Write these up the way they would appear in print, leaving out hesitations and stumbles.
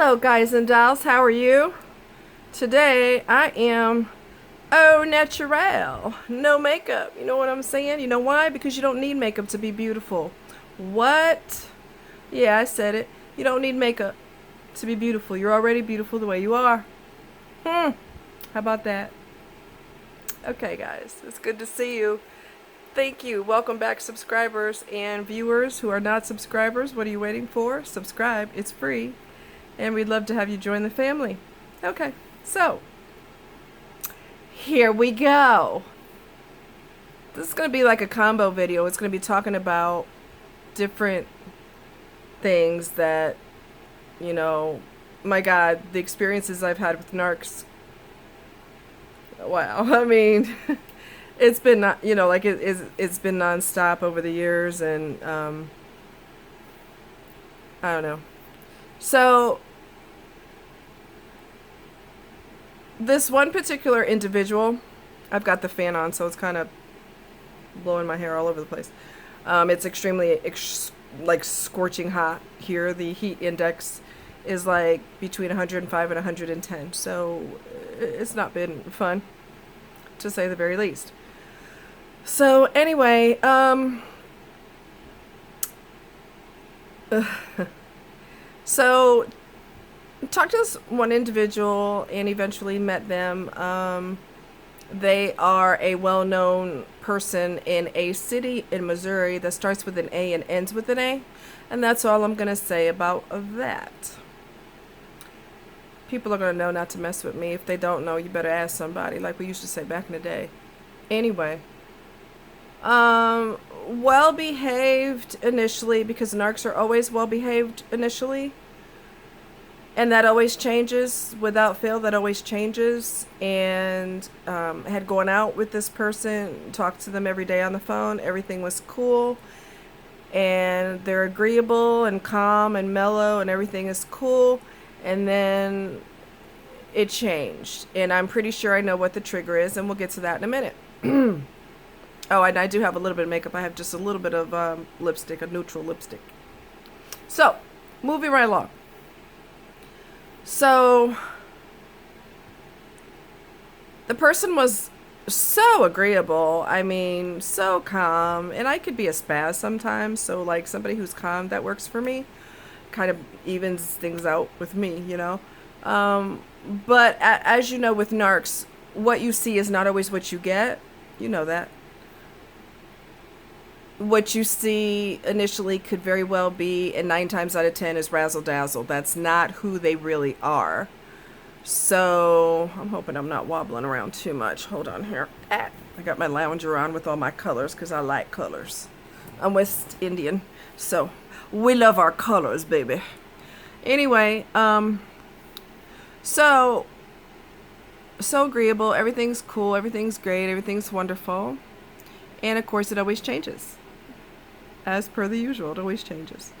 Hello, guys and dolls. How are you? Today I am au naturel. No makeup. You know what I'm saying? You know why? Because you don't need makeup to be beautiful. What? Yeah, I said it. You don't need makeup to be beautiful. You're already beautiful the way you are. How about that? Okay, guys. It's good to see you. Thank you. Welcome back, subscribers and viewers who are not subscribers. What are you waiting for? Subscribe. It's free. And we'd love to have you join the family. Okay, so here we go. This is going to be like a combo video. It's going to be talking about different things that, my God, the experiences I've had with narcs. Wow, I mean, it's been, it's been nonstop over the years, and I don't know. So, this one particular individual, I've got the fan on, so it's kind of blowing my hair all over the place. It's extremely, scorching hot here. The heat index is like between 105 and 110, so it's not been fun, to say the very least. So, anyway, so talked to this one individual and eventually met them. They are a well-known person in a city in Missouri that starts with an A and ends with an A. And that's all I'm going to say about that. People are going to know not to mess with me. If they don't know, you better ask somebody, like we used to say back in the day. Anyway. Well-behaved initially, because narcs are always well-behaved initially. And that always changes, without fail, that always changes. And had gone out with this person, talked to them every day on the phone. Everything was cool. And they're agreeable and calm and mellow and everything is cool. And then it changed. And I'm pretty sure I know what the trigger is, and we'll get to that in a minute. Oh, and I do have a little bit of makeup. I have just a little bit of lipstick, a neutral lipstick. So, moving right along. So, the person was so agreeable. I mean, so calm. And I could be a spaz sometimes. So, like, somebody who's calm, that works for me. Kind of evens things out with me, But as you know, with narcs, what you see is not always what you get. You know that. What you see initially could very well be, and 9 times out of 10 is razzle-dazzle. That's not who they really are. So, I'm hoping I'm not wobbling around too much. Hold on here. I got my lounger on with all my colors because I like colors. I'm West Indian, so we love our colors, baby. Anyway, so agreeable. Everything's cool. Everything's great. Everything's wonderful. And, of course, it always changes. As per the usual, it always changes.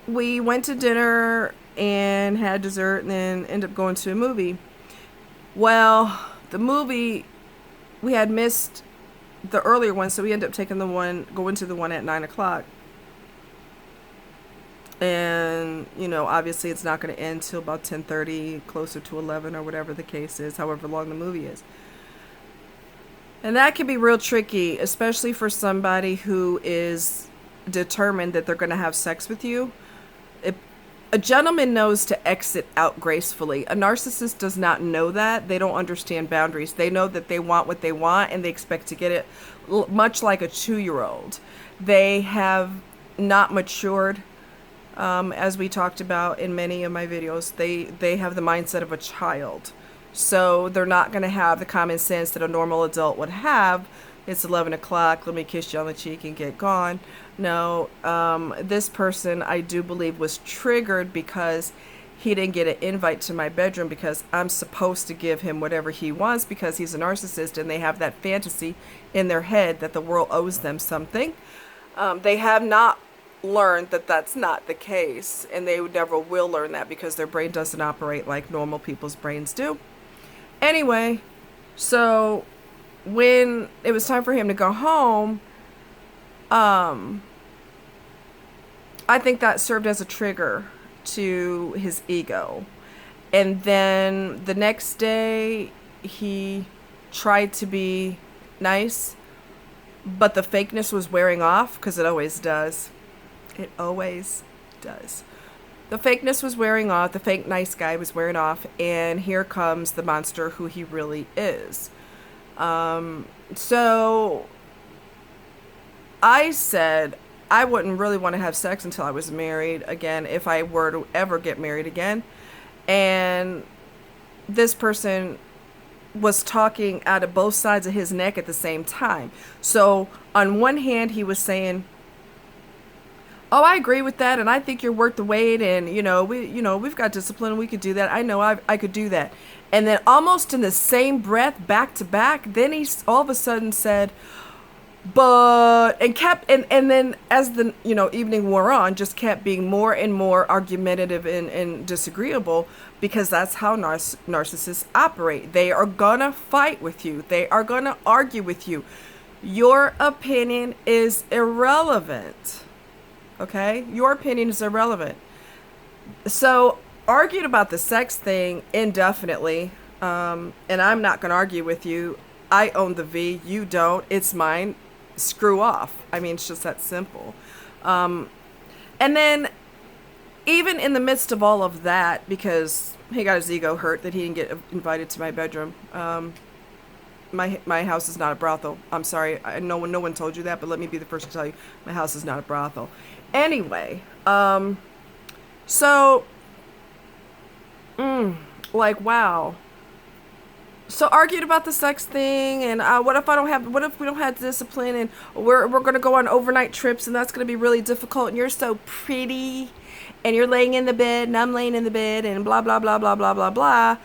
We went to dinner and had dessert and then ended up going to a movie. Well, the movie, we had missed the earlier one, so we ended up going to the one at 9 o'clock. And, obviously it's not going to end till about 10:30, closer to 11 or whatever the case is, however long the movie is. And that can be real tricky, especially for somebody who is determined that they're going to have sex with you. A gentleman knows to exit out gracefully. A narcissist does not know that. They don't understand boundaries. They know that they want what they want and they expect to get it, much like a 2-year-old. They have not matured, as we talked about in many of my videos. They have the mindset of a child. So they're not going to have the common sense that a normal adult would have. It's 11 o'clock, let me kiss you on the cheek and get gone. No, this person, I do believe, was triggered because he didn't get an invite to my bedroom because I'm supposed to give him whatever he wants because he's a narcissist and they have that fantasy in their head that the world owes them something. They have not learned that that's not the case, and they never will learn that because their brain doesn't operate like normal people's brains do. Anyway, so when it was time for him to go home, I think that served as a trigger to his ego. And then the next day, he tried to be nice, but the fakeness was wearing off, because it always does. It always does. The fakeness was wearing off. The fake nice guy was wearing off. And here comes the monster who he really is. So I said I wouldn't really want to have sex until I was married again, if I were to ever get married again. And this person was talking out of both sides of his neck at the same time. So on one hand, he was saying, "Oh, I agree with that, and I think you're worth the wait, and we've got discipline, we could do that. I know I could do that." And then almost in the same breath, back to back, then he all of a sudden said, and then as the evening wore on, just kept being more and more argumentative and disagreeable, because that's how narcissists operate. They are gonna fight with you. They are gonna argue with you. Your opinion is irrelevant. Okay? Your opinion is irrelevant. So argued about the sex thing indefinitely, and I'm not gonna argue with you. I own the V, you don't. It's mine. Screw off. I mean, it's just that simple. And then even in the midst of all of that, because he got his ego hurt that he didn't get invited to my bedroom. My house is not a brothel. I'm sorry. No one told you that, but let me be the first to tell you, my house is not a brothel. Anyway, so wow. So argued about the sex thing, and what if we don't have discipline, and we're going to go on overnight trips, and that's going to be really difficult, and you're so pretty, and you're laying in the bed, and I'm laying in the bed, and blah, blah, blah, blah, blah, blah, blah.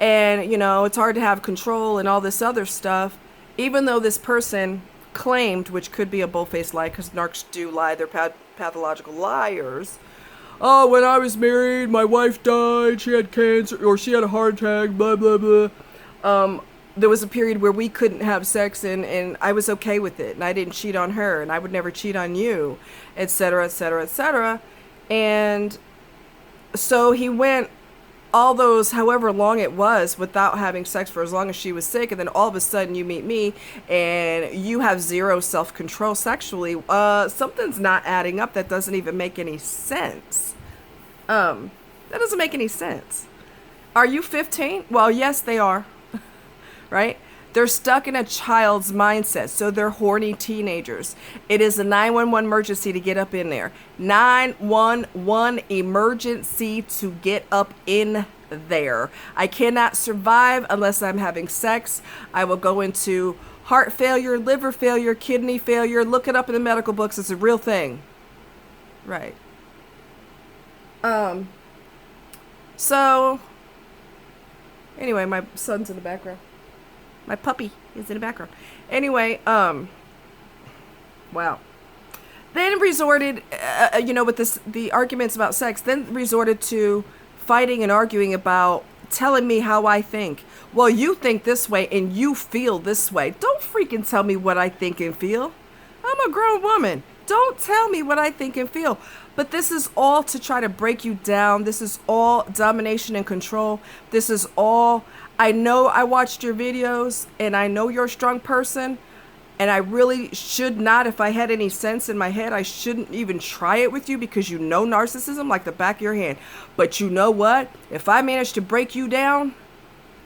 And, it's hard to have control and all this other stuff, even though this person claimed, which could be a bull-faced lie, because narcs do lie, they're pathological liars. "Oh, when I was married, my wife died, she had cancer, or she had a heart attack, blah, blah, blah. There was a period where we couldn't have sex, and I was okay with it, and I didn't cheat on her, and I would never cheat on you, etc., etc., etc." And so he went all those, however long it was, without having sex for as long as she was sick, and then all of a sudden you meet me, and you have zero self-control sexually. Something's not adding up. That doesn't even make any sense. That doesn't make any sense. Are you 15? Well, yes, they are. Right? They're stuck in a child's mindset, so they're horny teenagers. It is a 911 emergency to get up in there. 911 emergency to get up in there. I cannot survive unless I'm having sex. I will go into heart failure, liver failure, kidney failure. Look it up in the medical books. It's a real thing. Right. So, anyway, my son's in the background. My puppy is in the background. Anyway, wow. Then resorted, with the arguments about sex, then resorted to fighting and arguing about telling me how I think. Well, you think this way and you feel this way. Don't freaking tell me what I think and feel. I'm a grown woman. Don't tell me what I think and feel. But this is all to try to break you down. This is all domination and control. This is all... I know I watched your videos, and I know you're a strong person, and I really should not, if I had any sense in my head, I shouldn't even try it with you, because you know narcissism like the back of your hand. But you know what? If I manage to break you down,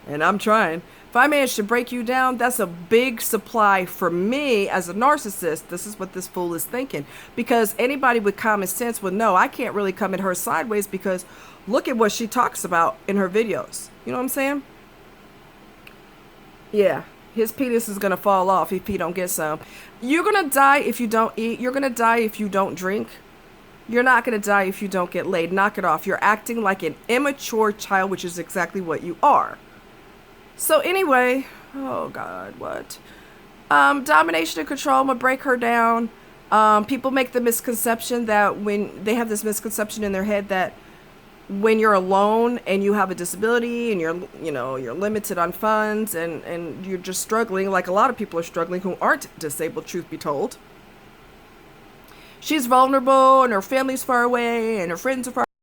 and I'm trying, if I manage to break you down, that's a big supply for me as a narcissist. This is what this fool is thinking. Because anybody with common sense would know I can't really come at her sideways, because look at what she talks about in her videos. You know what I'm saying? Yeah, his penis is going to fall off if he don't get some. You're going to die if you don't eat. You're going to die if you don't drink. You're not going to die if you don't get laid. Knock it off. You're acting like an immature child, which is exactly what you are. So anyway, oh God, what? Domination and control, I'm going to break her down. People make the misconception that when they have this misconception in their head that when you're alone and you have a disability and you're limited on funds and you're just struggling, like a lot of people are struggling who aren't disabled, truth be told. She's vulnerable and her family's far away and her friends are far